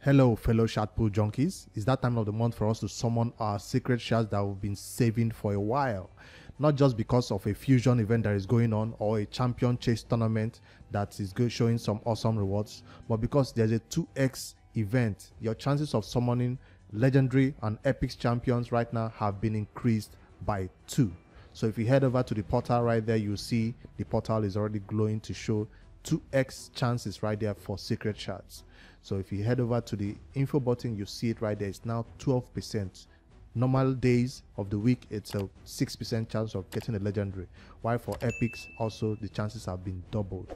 Hello, fellow shard pool junkies. It's that time of the month for us to summon our secret shards that we've been saving for a while. Not just because of a fusion event that is going on or a champion chase tournament that is showing some awesome rewards, but because there's a 2x event. Your chances of summoning legendary and epic champions right now have been increased by 2. So if you head over to the portal right there, you see the portal is already glowing to show 2x chances right there for secret shards. So if you head over to the info button, you see it right there. It's now 12%. Normal days of the week, it's a 6% chance of getting a legendary. While for epics, also the chances have been doubled.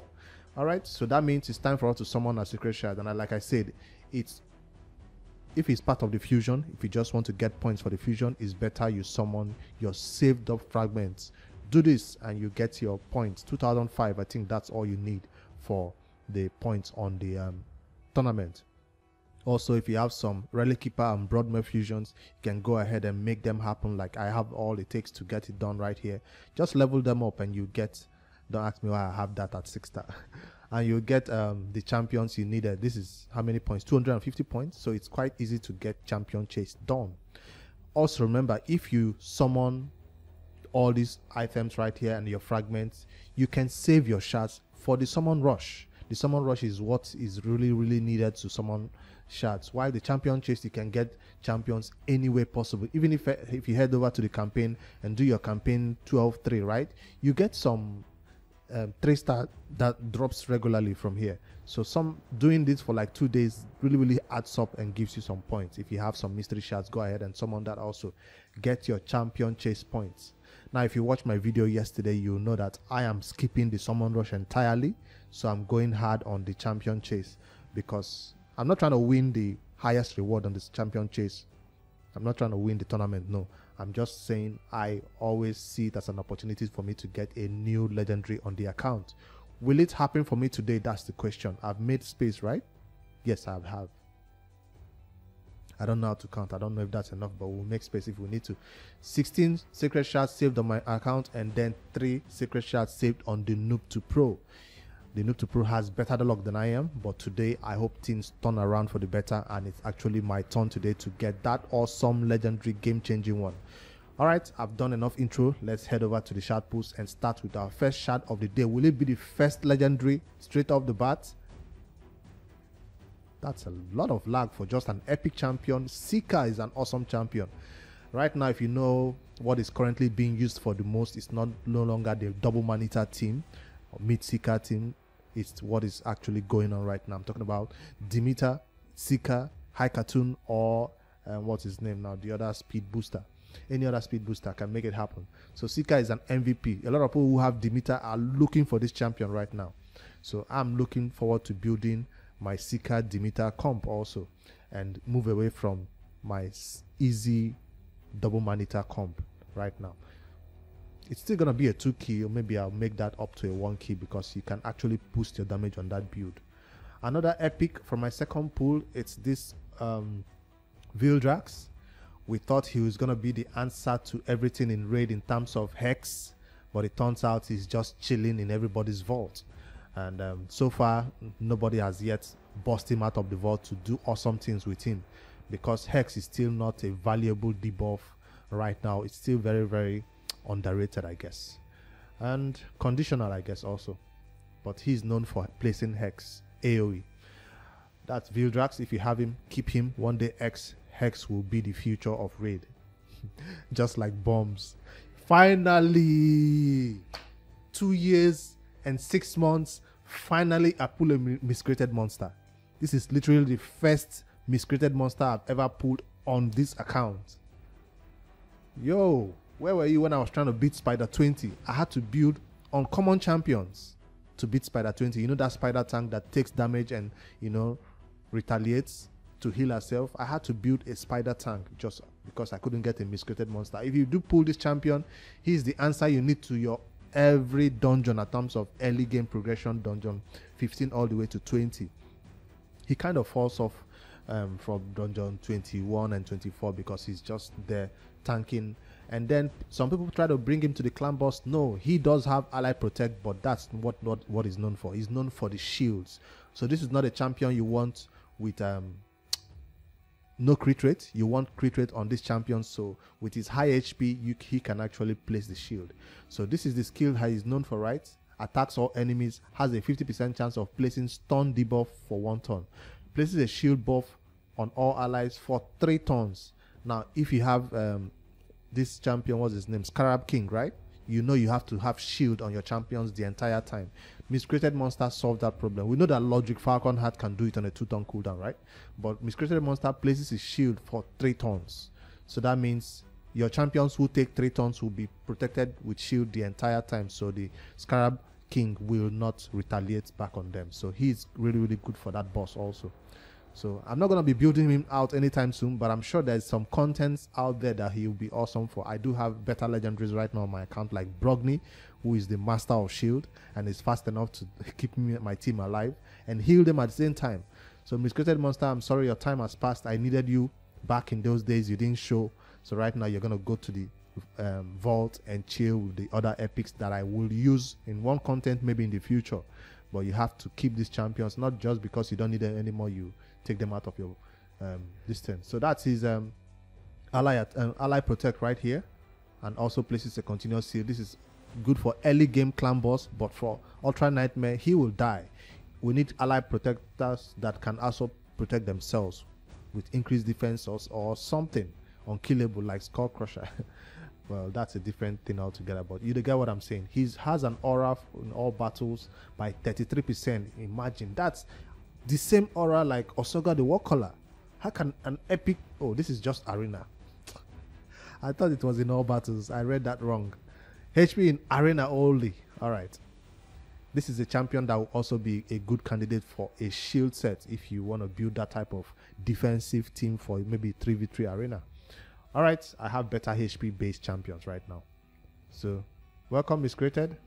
Alright, so that means it's time for us to summon a secret shard. And like I said, if it's part of the fusion, if you just want to get points for the fusion, it's better you summon your saved up fragments. Do this and you get your points. 2005, I think that's all you need for the points on the tournament. Also, if you have some Relic Keeper and Broadmare fusions, you can go ahead and make them happen. Like I have all it takes to get it done right here. Just level them up and you get, don't ask me why I have that at 6-star. And you get the champions you needed. This is how many points? 250 points. So it's quite easy to get champion chase done. Also remember, if you summon all these items right here and your fragments, you can save your shards for the summon rush. The summon rush is what is really needed to summon shards. While the champion chase, you can get champions any way possible. Even if you head over to the campaign and do your campaign 12-3, right, you get some 3-star that drops regularly from here. So some doing this for like 2 days really adds up and gives you some points. If you have some mystery shards, go ahead and summon that also. Get your champion chase points. Now if you watched my video yesterday, you'll know that I am skipping the summon rush entirely. So I'm going hard on the champion chase because I'm not trying to win the highest reward on this champion chase. I'm not trying to win the tournament, no. I'm just saying I always see it as an opportunity for me to get a new legendary on the account. Will it happen for me today? That's the question. I've made space, right? Yes, I have. I don't know how to count. I don't know if that's enough, but we'll make space if we need to. 16 secret shards saved on my account and then 3 secret shards saved on the Nuker Pro. The Nuker Pro has better luck than I am, but today I hope things turn around for the better, and it's actually my turn today to get that awesome legendary game-changing one. Alright, I've done enough intro. Let's head over to the shard pools and start with our first shard of the day. Will it be the first legendary straight off the bat? That's a lot of lag for just an epic champion. Seeker is an awesome champion. Right now, if you know what is currently being used for the most, it's no longer the double monitor team or mid-Seeker team. It's what is actually going on right now. I'm talking about Demeter, Seeker, High Cartoon, or what's his name now? The other speed booster. Any other speed booster can make it happen. So Seeker is an MVP. A lot of people who have Demeter are looking for this champion right now. So I'm looking forward to building my Seeker Demeter comp also and move away from my easy double monitor comp right now. It's still gonna be a 2 key, or maybe I'll make that up to a 1 key because you can actually boost your damage on that build. Another epic from my second pool, it's this Vildrax. We thought he was gonna be the answer to everything in Raid in terms of Hex, but it turns out he's just chilling in everybody's vault. And so far, nobody has yet bust him out of the vault to do awesome things with him because Hex is still not a valuable debuff right now. It's still very underrated, I guess, and conditional, I guess, also. But he's known for placing Hex AoE. That's Vildrax. If you have him, keep him. One day Hex will be the future of Raid. Just like bombs. Finally, 2 years and 6 months, finally I pull a miscreated monster. This is literally the first miscreated monster I've ever pulled on this account. Yo, where were you when I was trying to beat Spider 20? I had to build uncommon champions to beat Spider 20. You know that spider tank that takes damage and, you know, retaliates to heal herself? I had to build a spider tank just because I couldn't get a miscreated monster. If you do pull this champion, he's the answer you need to your every dungeon in terms of early game progression, dungeon 15 all the way to 20. He kind of falls off from dungeon 21 and 24 because he's just there tanking. And then some people try to bring him to the clan boss. No, he does have ally protect, but that's what he's known for. He's known for the shields. So this is not a champion you want with no crit rate. You want crit rate on this champion, so with his high HP, he can actually place the shield. So this is the skill he is known for, right? Attacks all enemies, has a 50% chance of placing stun debuff for 1 turn. Places a shield buff on all allies for 3 turns. Now, if you have this champion, what's his name? Scarab King, right? You know you have to have shield on your champions the entire time. Miscreated Monster solved that problem. We know that Logic Falcon Heart can do it on a 2-turn cooldown, right? But Miscreated Monster places his shield for 3 turns. So that means your champions who take 3 turns will be protected with shield the entire time. So the Scarab King will not retaliate back on them. So he's really, really good for that boss also. So I'm not going to be building him out anytime soon, but I'm sure there's some contents out there that he'll be awesome for. I do have better legendaries right now on my account, like Brogni, who is the master of shield and is fast enough to keep my team alive and heal them at the same time. So Miscreated Monster, I'm sorry your time has passed. I needed you back in those days. You didn't show. So right now you're going to go to the vault and chill with the other epics that I will use in one content maybe in the future. But you have to keep these champions, not just because you don't need them anymore, you take them out of your distance. So that's his ally protect right here, and also places a continuous seal. This is good for early game clan boss, but for Ultra Nightmare he will die. We need ally protectors that can also protect themselves with increased defense or something unkillable like Skull Crusher. Well, that's a different thing altogether, but you get what I'm saying. He has an aura in all battles by 33%. Imagine, that's the same aura like Osoga the Warcaller. How can an epic... Oh, this is just arena. I thought it was in all battles. I read that wrong. HP in arena only. All right. This is a champion that will also be a good candidate for a shield set if you want to build that type of defensive team for maybe 3v3 arena. All right, I have better HP based champions right now. So, welcome Miscreated.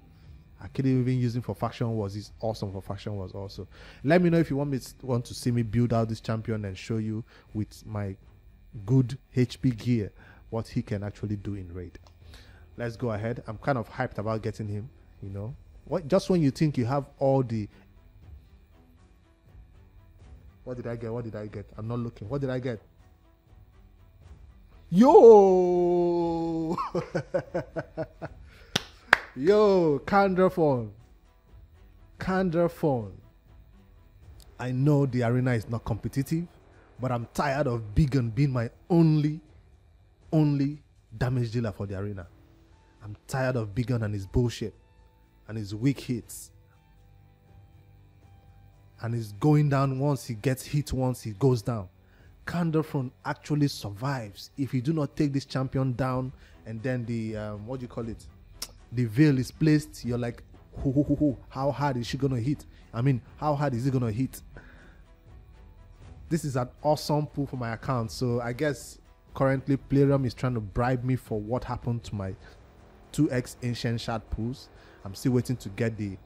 I could even use him for faction wars. He's awesome for faction wars also. Let me know if you want to see me build out this champion and show you with my good HP gear what he can actually do in raid. Let's go ahead. I'm kind of hyped about getting him, you know. Just when you think you have all the... What did I get? What did I get? I'm not looking. What did I get? Yo! Yo, Candraphone. I know the arena is not competitive, but I'm tired of Bigon being my only damage dealer for the arena. I'm tired of Bigon and his bullshit and his weak hits. And he's going down once he gets hit, once he goes down. Candraphone actually survives if you do not take this champion down, and then the what do you call it, the veil is placed. You're like, how hard is she gonna hit? I mean, how hard is he gonna hit? This is an awesome pull for my account. So I guess currently Playroom is trying to bribe me for what happened to my 2x ancient shard pulls. I'm still waiting to get the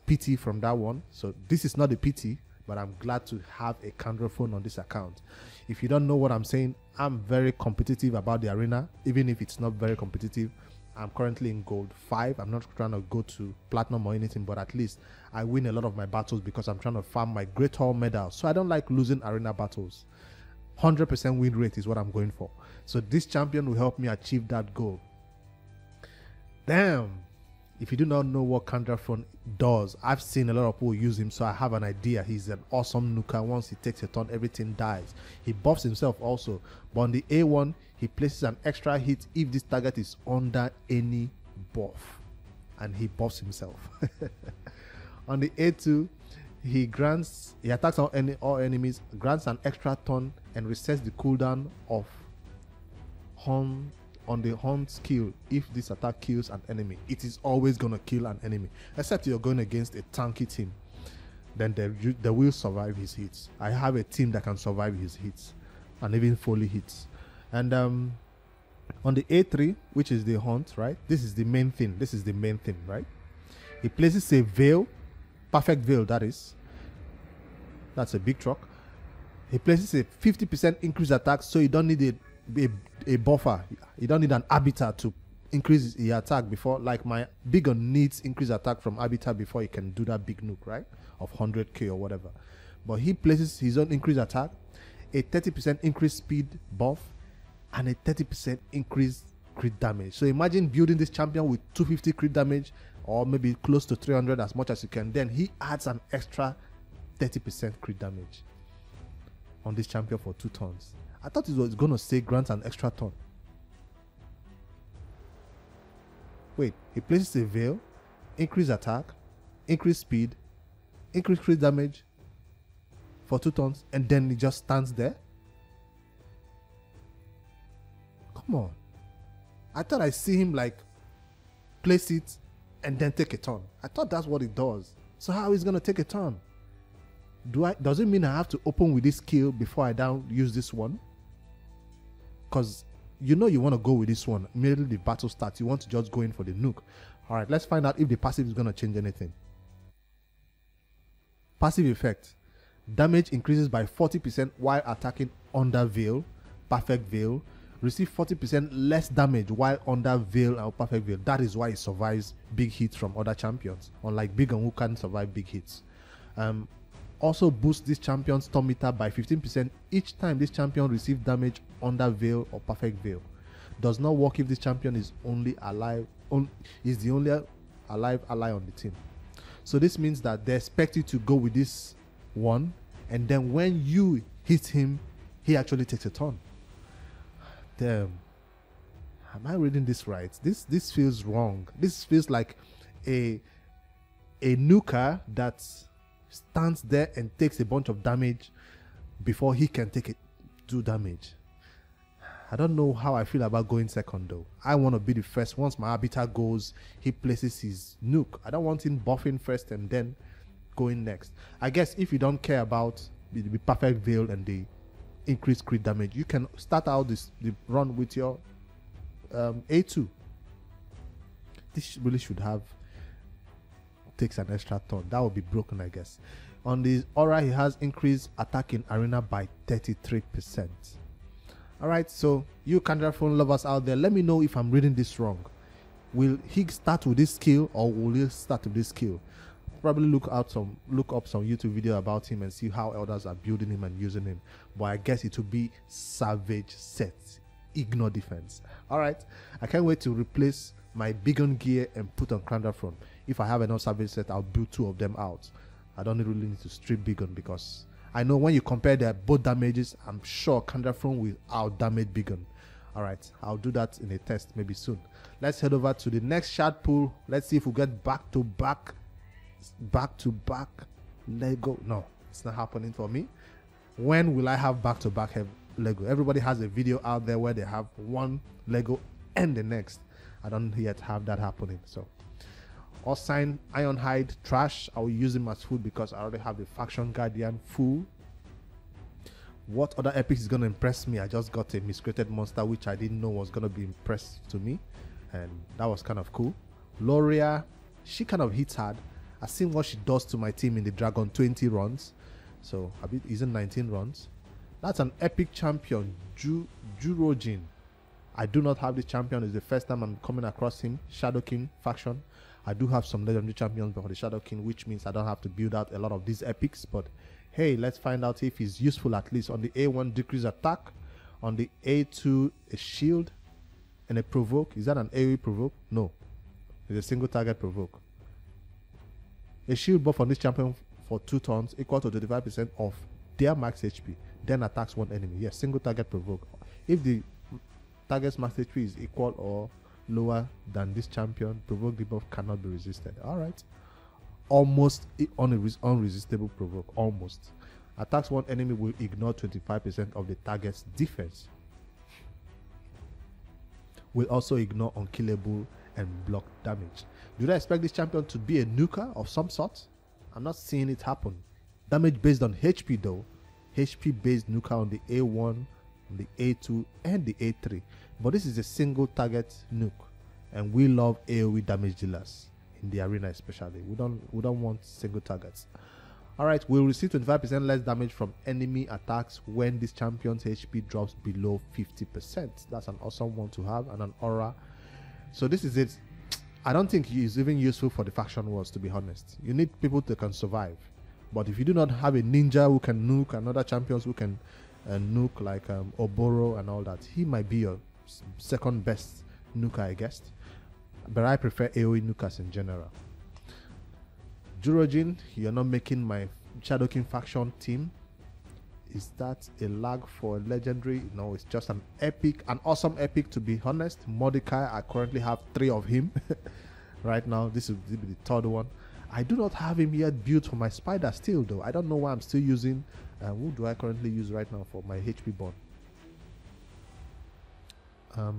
PT from that one. So this is not the PT, but I'm glad to have a Candraphone on this account. If you don't know what I'm saying, I'm very competitive about the arena, even if it's not very competitive. I'm currently in gold 5. I'm not trying to go to platinum or anything, but at least I win a lot of my battles because I'm trying to farm my Great Hall medal. So I don't like losing arena battles. 100% win rate is what I'm going for. So this champion will help me achieve that goal. Damn. If you do not know what Candraphone does, I've seen a lot of people use him, so I have an idea. He's an awesome nuker. Once he takes a turn, everything dies. He buffs himself also. But on the A1, he places an extra hit if this target is under any buff. And he buffs himself. On the A2, he attacks all enemies, grants an extra turn, and resets the cooldown of on the hunt skill. If this attack kills an enemy, it is always gonna kill an enemy, except you're going against a tanky team, then they will survive his hits. I have a team that can survive his hits and even fully hits. And on the A3, which is the hunt, right, this is the main thing, right? He places a veil, perfect veil, that's a big truck. He places a 50% increased attack, so you don't need a buffer. You don't need an arbiter to increase your attack before, like my Bigon needs increased attack from arbiter before he can do that big nuke, right, of 100k or whatever. But he places his own increased attack, a 30% increased speed buff, and a 30% increased crit damage. So imagine building this champion with 250 crit damage, or maybe close to 300, as much as you can. Then he adds an extra 30% crit damage on this champion for 2 turns. I thought it was going to say grant an extra turn. Wait, he places a veil, increase attack, increase speed, increase crit damage for 2 turns, and then he just stands there? Come on. I thought I see him like place it and then take a turn. I thought that's what it does. So how is he going to take a turn? Does it mean I have to open with this skill before I use this one? Because you know you want to go with this one. Immediately the battle starts, you want to just go in for the nuke. Alright, let's find out if the passive is going to change anything. Passive effect. Damage increases by 40% while attacking under veil, perfect veil. Receive 40% less damage while under veil or perfect veil. That is why it survives big hits from other champions, unlike Bigon, who can't survive big hits. Also boosts this champion's turn meter by 15% each time this champion receives damage under veil or perfect veil. Does not work if this champion is only alive is the only alive ally on the team. So this means that they expect you to go with this one, and then when you hit him, he actually takes a turn. Damn. Am I reading this right? This feels wrong. This feels like a nuker that stands there and takes a bunch of damage before he can do damage. I don't know how I feel about going second though. I want to be the first. Once my arbiter goes, he places his nuke. I don't want him buffing first and then going next. I guess if you don't care about the perfect veil and the increased crit damage, you can start out the run with your A2. This really should have takes an extra turn. That would be broken, I guess. On the aura, he has increased attack in arena by 33%. Alright, so you Candraphone lovers out there, let me know if I'm reading this wrong. Will he start with this skill, or will he start with this skill? Probably look up some YouTube video about him and see how elders are building him and using him. But I guess it will be savage set, ignore defense. Alright, I can't wait to replace my Bigon gear and put on Candraphone. If I have enough savage set, I'll build 2 of them out. I don't really need to strip Bigon, because I know when you compare their both damages, I'm sure Candraphone will out damage Bigon. Alright, I'll do that in a test maybe soon. Let's head over to the next shard pool. Let's see if we get back to back Lego. No, it's not happening for me. When will I have back to back Lego? Everybody has a video out there where they have one Lego and the next. I don't yet have that happening. So Ossign Ironhide trash. I will use him as food because I already have the Faction Guardian full. What other epic is going to impress me? I just got a miscreated monster which I didn't know was going to be impressed to me, and that was kind of cool. Loria, she kind of hits hard. I've seen what she does to my team in the Dragon 20 runs, so a bit isn't 19 runs. That's an epic champion, Jurojin. I do not have this champion. It's the first time I'm coming across him. Shadow King faction. I do have some legendary champions for the Shadow King, which means I don't have to build out a lot of these epics. But hey, let's find out if he's useful. At least on the A1, decrease attack. On the A2, a shield and a provoke. Is that an AoE provoke? No, it's a single target provoke. A shield buff on this champion for 2 turns equal to 25% of their max HP. Then attacks one enemy. Yes, single target provoke. If the target's max HP is equal or lower than this champion, provoke debuff cannot be resisted. Alright. Almost unresistible provoke. Almost. Attacks one enemy will ignore 25% of the target's defense. Will also ignore unkillable and block damage. Do I expect this champion to be a nuker of some sort? I'm not seeing it happen. Damage based on HP though. HP based nuker on the A1, on the A2 and the A3. But this is a single target nuke, and we love AoE damage dealers in the arena especially. We don't want single targets. Alright, we'll receive 25% less damage from enemy attacks when this champion's HP drops below 50%. That's an awesome one to have, and an aura. So this is it. I don't think he is even useful for the faction wars, to be honest. You need people that can survive. But if you do not have a ninja who can nuke and other champions who can nuke like Oboro and all that, he might be your second best nuker, I guess. But I prefer AoE nukers in general. Jurojin, you're not making my Shadow King faction team. Is that a lag for a legendary? No, it's just an awesome epic, to be honest. Mordecai, I currently have 3 of him right now. This will be the 3rd one. I do not have him yet built for my spider still, though. I don't know why I'm still using. Who do I currently use right now for my HP bond?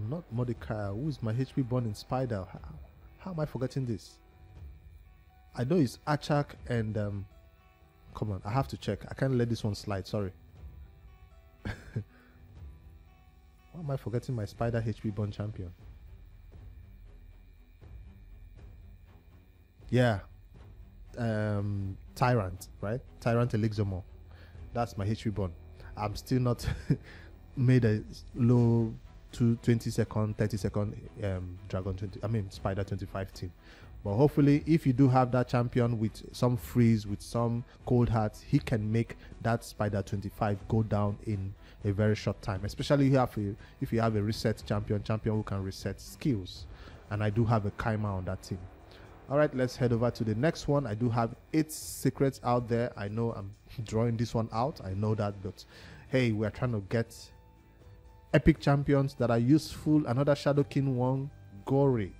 Not Mordecai. Who is my HP bond in spider? How am I forgetting this? I know it's Achak and come on, I have to check. I can't let this one slide, sorry. Why am I forgetting my spider HP bond champion? Yeah. Tyrant, right? Tyrant Elixirmore. That's my HP bond. I'm still not made a low 20 second, 30 second spider 25 team. But hopefully, if you do have that champion with some freeze, with some cold hearts, he can make that spider 25 go down in a very short time. Especially if you have a reset champion who can reset skills. And I do have a Kaima on that team. All right, let's head over to the next one. I do have 8 secrets out there. I know I'm drawing this one out. I know that, but hey, we're trying to get epic champions that are useful. Another Shadow King one, Gory.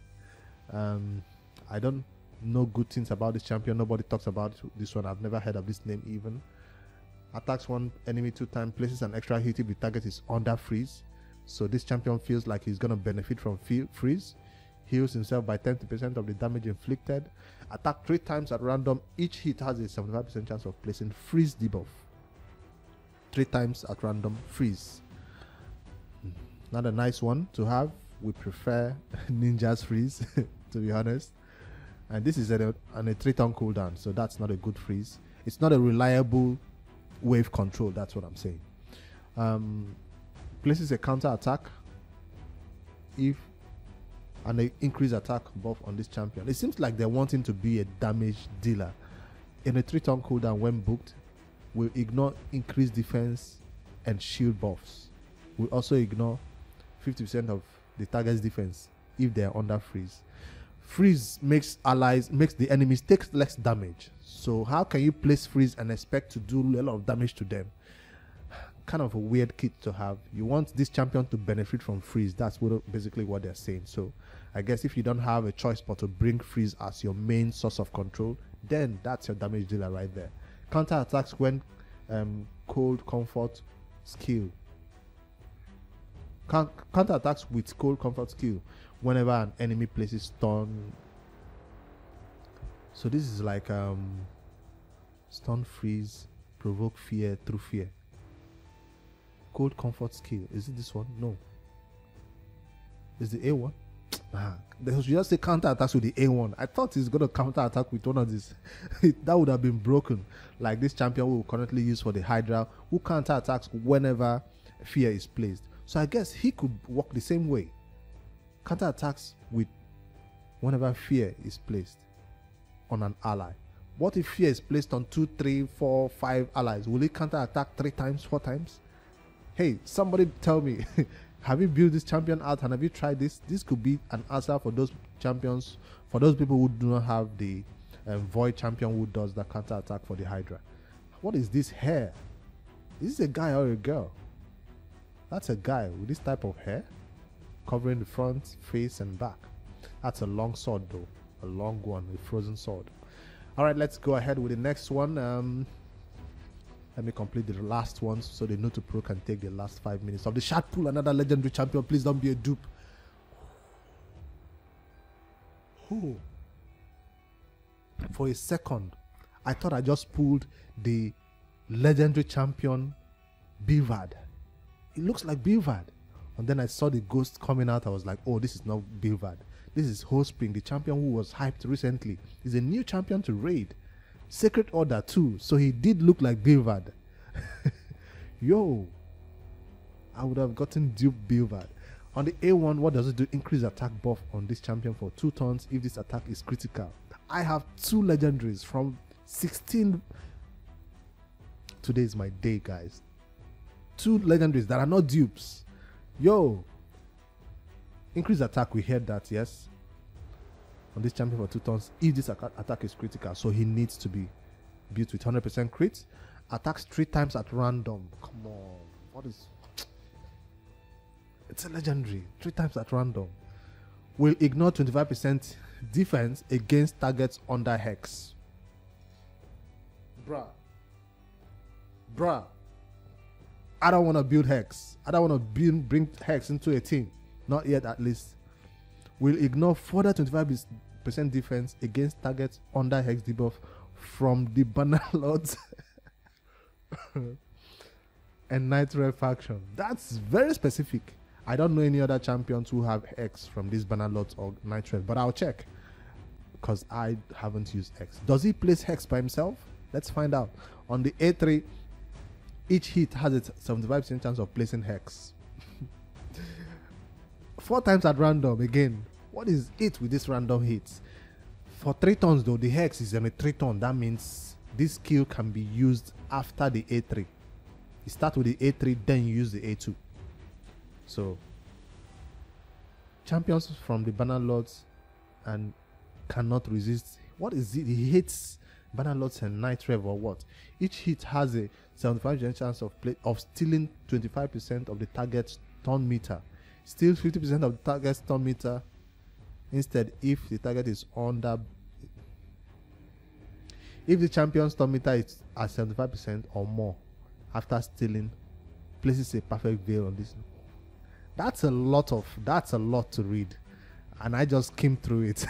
I don't know good things about this champion. Nobody talks about this one. I've never heard of this name even. Attacks one enemy 2 times, places an extra hit if the target is under freeze. So this champion feels like he's going to benefit from freeze. Heals himself by 10% of the damage inflicted. Attack 3 times at random. Each hit has a 75% chance of placing freeze debuff. 3 times at random, freeze. Not a nice one to have. We prefer Ninja's freeze, to be honest. And this is on a 3-turn cooldown, so that's not a good freeze. It's not a reliable wave control, that's what I'm saying. Places a counter attack if and they increase attack buff on this champion. It seems like they're wanting to be a damage dealer. In a 3-turn cooldown, when booked, will ignore increased defense and shield buffs. Will also ignore 50% of the target's defense if they are under freeze. Freeze makes the enemies take less damage. So how can you place freeze and expect to do a lot of damage to them? Kind of a weird kit to have. You want this champion to benefit from freeze. That's basically what they're saying. So I guess if you don't have a choice but to bring freeze as your main source of control, then that's your damage dealer right there. Counter attacks when cold comfort skill. Counter attacks with cold comfort skill whenever an enemy places stun. So this is like stun, freeze, provoke fear through fear. Cold comfort skill. Is it this one? No. Is the A1? They should just say counter attacks with the A1. I thought he's gonna counter attack with one of these. That would have been broken. Like this champion we will currently use for the Hydra, who counter attacks whenever fear is placed. So I guess he could work the same way. Counter attacks with whenever fear is placed on an ally. What if fear is placed on 2, 3, 4, 5 allies? Will he counter attack 3 times, 4 times? Hey, somebody tell me, have you built this champion out and have you tried this? This could be an answer for those champions, for those people who do not have the void champion who does the counter attack for the Hydra. What is this hair? Is this a guy or a girl? That's a guy with this type of hair covering the front, face and back. That's a long sword though, a long one, a frozen sword. All right, let's go ahead with the next one. Let me complete the last ones so the Nuker Pro can take the last 5 minutes of the shard pool. Another legendary champion. Please don't be a dupe. Oh. For a second, I thought I just pulled the legendary champion Bivald. It looks like Bivald. And then I saw the ghost coming out. I was like, oh, this is not Bivald. This is Hostspring, the champion who was hyped recently. He's a new champion to raid. Sacred Order too, so he did look like Bivald. Yo, I would have gotten dupe Bivald. On the A1, what does it do? Increase attack buff on this champion for 2 turns if this attack is critical. I have 2 legendaries from 16. Today is my day, guys. 2 legendaries that are not dupes. Yo, increase attack, we heard that, yes, on this champion for 2 turns if this attack is critical, so he needs to be built with 100% crit. Attacks 3 times at random. Come on, what is, it's a legendary. 3 times at random. Will ignore 25% defense against targets under hex. Bruh, I don't want to build hex. I don't want to bring hex into a team. Not yet, at least. Will ignore further 25% defense against targets under hex debuff from the Banner Lords and Night Red faction. That's very specific. I don't know any other champions who have hex from these Banner Lords or Night Red, but I'll check because I haven't used hex. Does he place hex by himself? Let's find out. On the A3, each hit has a 75% chance of placing hex. 4 times at random again. What is it with this random hits? For 3 turns though, the hex is on a 3 turn. That means this skill can be used after the A3. You start with the A3, then you use the A2. So champions from the Banner Lords and cannot resist. What is it? He hits Banner Lords and Night Rev or what? Each hit has a 75% chance of stealing 25% of the target's turn meter. Steal 50% of the target's turn meter. Instead, if the target is under, if the champion's turn meter is at 75% or more after stealing, places a perfect veil on this. That's a lot to read, and I just came through it.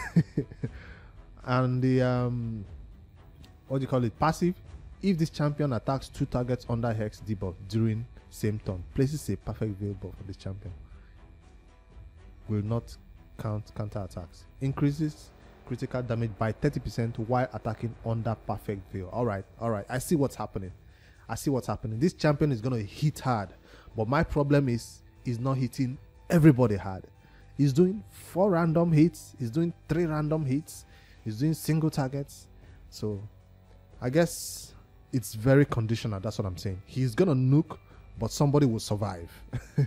And the what do you call it, passive, if this champion attacks 2 targets under hex debuff during same turn, places a perfect veil buff for this champion. Will not counter attacks. Increases critical damage by 30% while attacking under perfect veil. All right, I see what's happening. This champion is going to hit hard, but my problem is he's not hitting everybody hard. He's doing 4 random hits, he's doing 3 random hits, he's doing single targets. So I guess it's very conditional. That's what I'm saying. He's gonna nuke, but somebody will survive.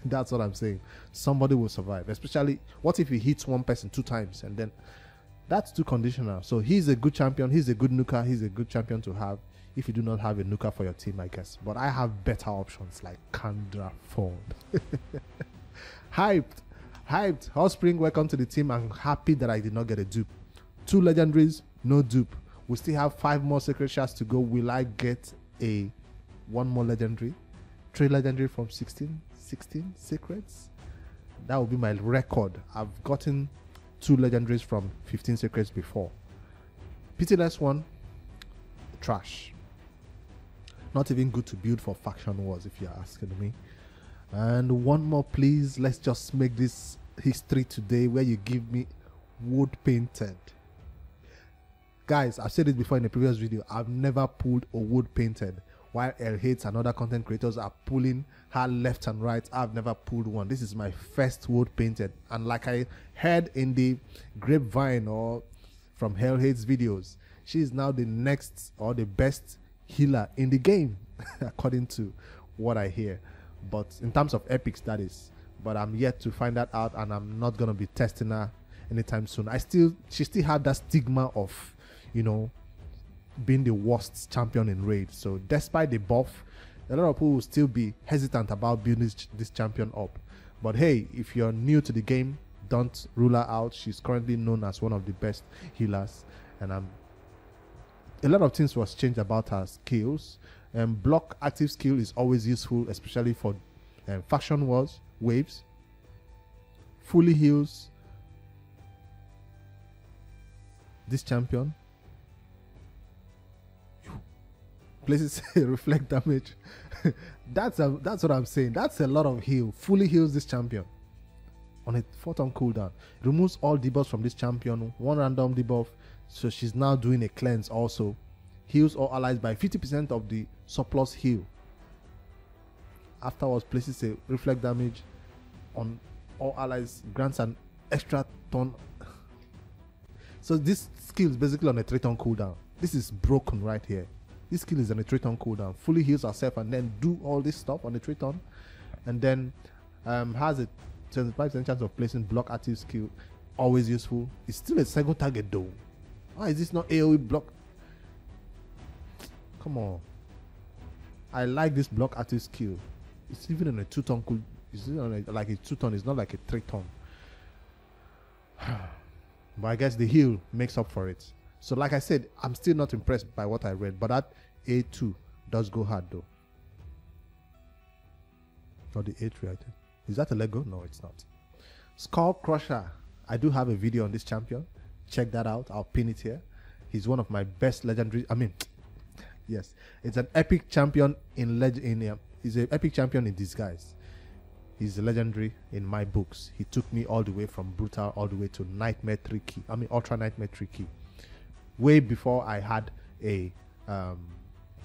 That's what I'm saying. Somebody will survive. Especially, what if he hits one person 2 times, and then that's too conditional. So he's a good champion, he's a good nuker, he's a good champion to have if you do not have a nuker for your team, I guess. But I have better options like Kandra Ford. Hyped. Hotspring, welcome to the team. I'm happy that I did not get a dupe. 2 legendaries, no dupe. We still have 5 more secret shards to go. Will I get one more legendary? 3 legendary from 16 secrets? That will be my record. I've gotten 2 legendaries from 15 secrets before. Pitiless one, trash. Not even good to build for faction wars, if you're asking me. And one more, please. Let's just make this history today where you give me wood painted. Guys, I've said it before in a previous video. I've never pulled a wood painted. While El Hates and other content creators are pulling her left and right, I've never pulled one. This is my first wood painted. And like I heard in the grapevine or from Hell Hates videos, she is now the next or the best healer in the game, according to what I hear. But in terms of epics, that is. But I'm yet to find that out, and I'm not gonna be testing her anytime soon. She still had that stigma of, you know, being the worst champion in raid. So despite the buff, a lot of people will still be hesitant about building this champion up. But hey, if you're new to the game, don't rule her out. She's currently known as one of the best healers, and a lot of things was changed about her skills. Block active skill is always useful, especially for faction wars, waves. Fully heals this champion. Places reflect damage. That's what I'm saying. That's a lot of heal. Fully heals this champion on a 4-turn cooldown. Removes all debuffs from this champion. 1 random debuff. So she's now doing a cleanse also. Heals all allies by 50% of the surplus heal. Afterwards, places a reflect damage on all allies. Grants an extra turn. So this skill is basically on a 3-turn cooldown. This is broken right here. This skill is on a 3-turn cooldown. Fully heals herself and then do all this stuff on the 3-turn. And then has a 25% chance of placing block active skill. Always useful. It's still a single target though. Why is this not AoE block? Come on. I like this block active skill. It's even on a 2-turn cool. It's on like a 2-turn. It's not like a 3-turn. But I guess the heal makes up for it. So like I said, I'm still not impressed by what I read. But that A2 does go hard though. Or the A3 I think. Is that a Lego? No, it's not. Skull Crusher. I do have a video on this champion. Check that out. I'll pin it here. He's one of my best legendary. Yes, it's an epic champion he's an epic champion in disguise. He's a legendary in my books. He took me all the way from brutal all the way to nightmare 3 key. Ultra nightmare 3 key. Way before I had a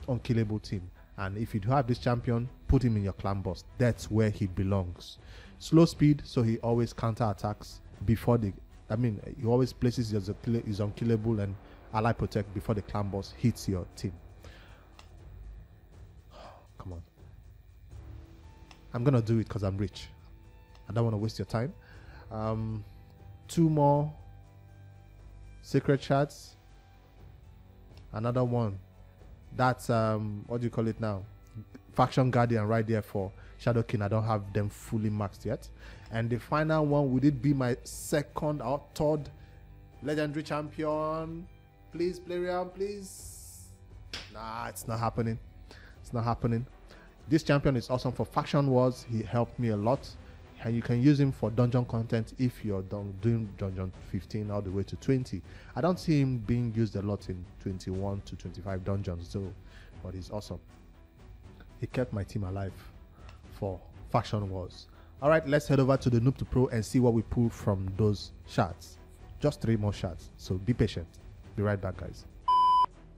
unkillable team. And if you do have this champion, put him in your clan boss. That's where he belongs. Slow speed, so he always counter attacks before the. He always places his unkillable and ally protect before the clan boss hits your team. Come on. I'm gonna do it because I'm rich. I don't want to waste your time. 2 more secret shards. Another one. That's what do you call it now? Faction Guardian right there for Shadow King. I don't have them fully maxed yet. And the final one, would it be my second or third legendary champion? Please, play around, please. Nah, it's not happening. It's not happening. This champion is awesome for faction wars. He helped me a lot. And you can use him for dungeon content if you're doing dungeon 15 all the way to 20. I don't see him being used a lot in 21 to 25 dungeons though, but he's awesome. He kept my team alive for faction wars. Alright, let's head over to the Noob to Pro and see what we pull from those shards. Just 3 more shards, so be patient. Be right back, guys.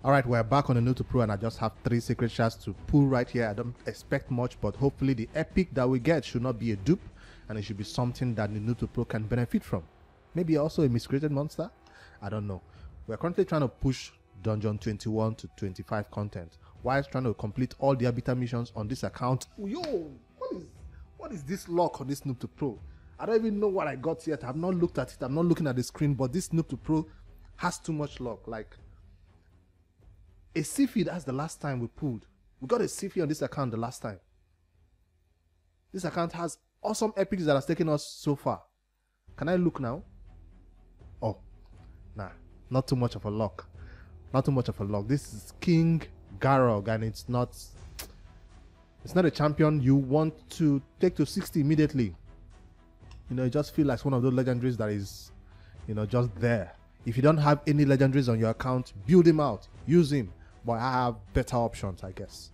Alright, we're back on the Noob to Pro and I just have 3 secret shards to pull right here. I don't expect much, but hopefully the epic that we get should not be a dupe. And it should be something that the Noob to Pro can benefit from. Maybe also a miscreated monster? I don't know. We're currently trying to push dungeon 21 to 25 content, whilst trying to complete all the Arbiter missions on this account. Yo, what is this lock on this Noob to Pro? I don't even know what I got yet. I've not looked at it. I'm not looking at the screen, but this Noob to Pro has too much luck. Like a Sifi, that's the last time we pulled. We got a Sifi on this account the last time. This account has awesome epics that has taken us so far. Can I look now? Oh, nah, not too much of a lock. Not too much of a lock. This is King Garog, and it's not a champion you want to take to 60 immediately. You know, it just feels like one of those legendaries that is, you know, just there. If you don't have any legendaries on your account, build him out, use him. But I have better options, I guess.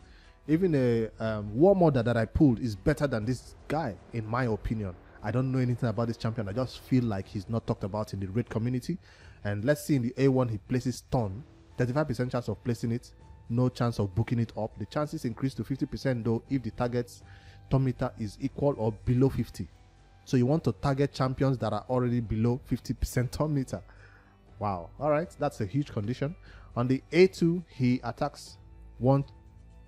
Even a war modder that I pulled is better than this guy, in my opinion. I don't know anything about this champion. I just feel like he's not talked about in the raid community. And let's see in the A1 he places stun. 35% chance of placing it. No chance of booking it up. The chances increase to 50% though if the target's turn meter is equal or below 50. So you want to target champions that are already below 50% turn meter. Wow. Alright, that's a huge condition. On the A2 he attacks one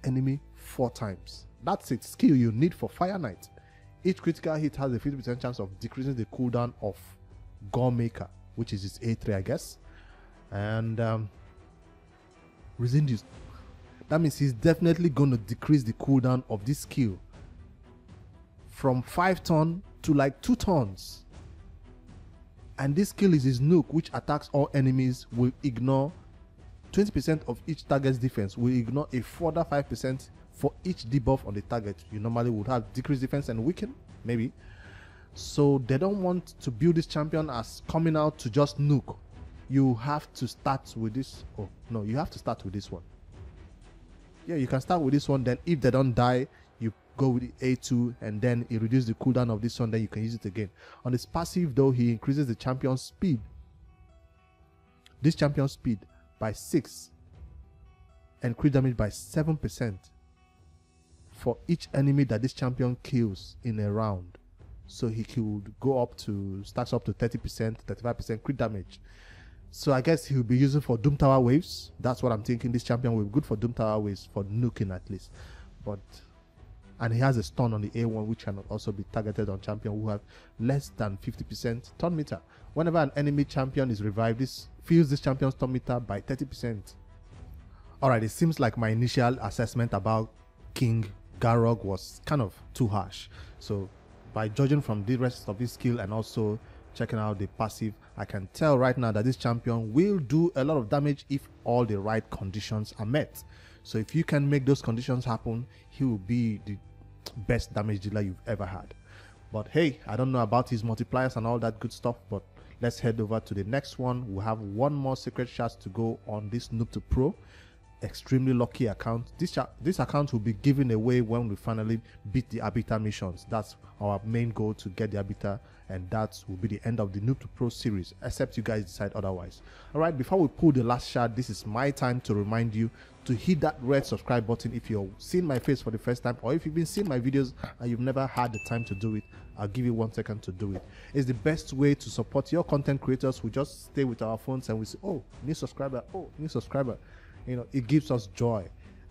enemy 4 times. That's a skill you need for Fire Knight. Each critical hit has a 50% chance of decreasing the cooldown of Goremaker, which is its A3 I guess. And Resindius. That means he's definitely going to decrease the cooldown of this skill from 5 turns to like 2 turns. And this skill is his nuke, which attacks all enemies, will ignore 20% of each target's defense, will ignore a further 5% for each debuff on the target. You normally would have decreased defense and weaken, maybe. So they don't want to build this champion as coming out to just nuke. You have to start with this. Oh no, you have to start with this one. Yeah, you can start with this one, then if they don't die, you go with the A2 and then it reduces the cooldown of this one, then you can use it again. On this passive though, he increases the champion's speed. This champion's speed by 6 and crit damage by 7% for each enemy that this champion kills in a round. So he could go up to, stacks up to 30%, 35% crit damage. So I guess he'll be using for Doom Tower waves. That's what I'm thinking. This champion will be good for Doom Tower waves, for nuking at least. But and he has a stun on the A1, which can also be targeted on champion who have less than 50% turn meter. Whenever an enemy champion is revived, this fills this champion's turn meter by 30%. Alright, it seems like my initial assessment about King Garrog was kind of too harsh. So by judging from the rest of his skill and also checking out the passive, I can tell right now that this champion will do a lot of damage if all the right conditions are met. So if you can make those conditions happen, he will be the best damage dealer you've ever had. But hey, I don't know about his multipliers and all that good stuff, but let's head over to the next one. We'll have one more secret shards to go on this Noob to Pro. Extremely lucky account. This account will be given away when we finally beat the Arbiter missions. That's our main goal, to get the Arbiter, and that will be the end of the Noob to Pro series, except you guys decide otherwise. Alright, before we pull the last shard, this is my time to remind you to hit that red subscribe button if you're seeing my face for the first time, or if you've been seeing my videos and you've never had the time to do it. I'll give you 1 second to do it. It's the best way to support your content creators who just stay with our phones and we say, oh, new subscriber, oh, new subscriber. You know, it gives us joy.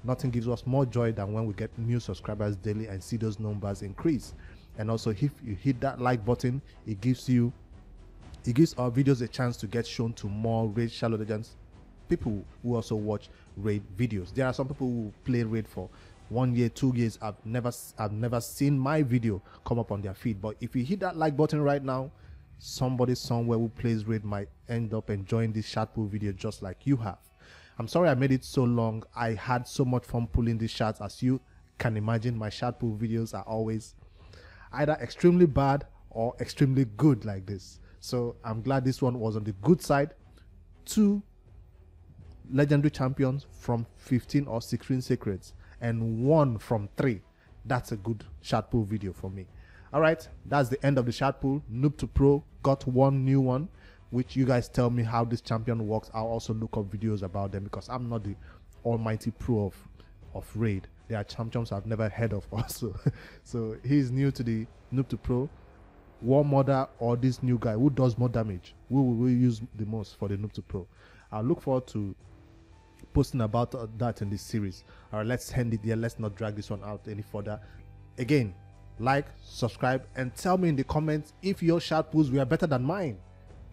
Nothing gives us more joy than when we get new subscribers daily and see those numbers increase. And also, if you hit that like button, it gives our videos a chance to get shown to more Raidshadowlegends people who also watch Raid videos. There are some people who play Raid for 1 year, 2 years. I've never seen my video come up on their feed. But if you hit that like button right now, somebody somewhere who plays Raid might end up enjoying this shard pool video just like you have. I'm sorry I made it so long. I had so much fun pulling these shards. As you can imagine, my shard pool videos are always either extremely bad or extremely good like this. So I'm glad this one was on the good side. 2 legendary champions from 15 or 16 secrets and 1 from 3. That's a good shard pool video for me. Alright, that's the end of the shard pool. Noob to Pro got 1 new one, which you guys tell me how this champion works. I'll also look up videos about them because I'm not the almighty pro of Raid. There are champions I've never heard of also. So he's new to the Noob to Pro. War Mother or this new guy, who does more damage? Who will we use the most for the Noob to Pro? I'll look forward to posting about that in this series. Alright, let's end it there. Let's not drag this one out any further. Again, like, subscribe, and tell me in the comments if your shard pools were better than mine.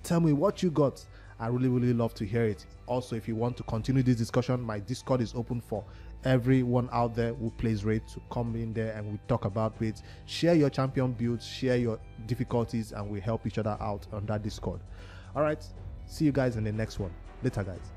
Tell me what you got. I really love to hear it. Also, if you want to continue this discussion, my Discord is open for everyone out there who plays Raid to come in there and we talk about raids. Share your champion builds, share your difficulties, and we help each other out on that Discord. Alright, see you guys in the next one. Later guys.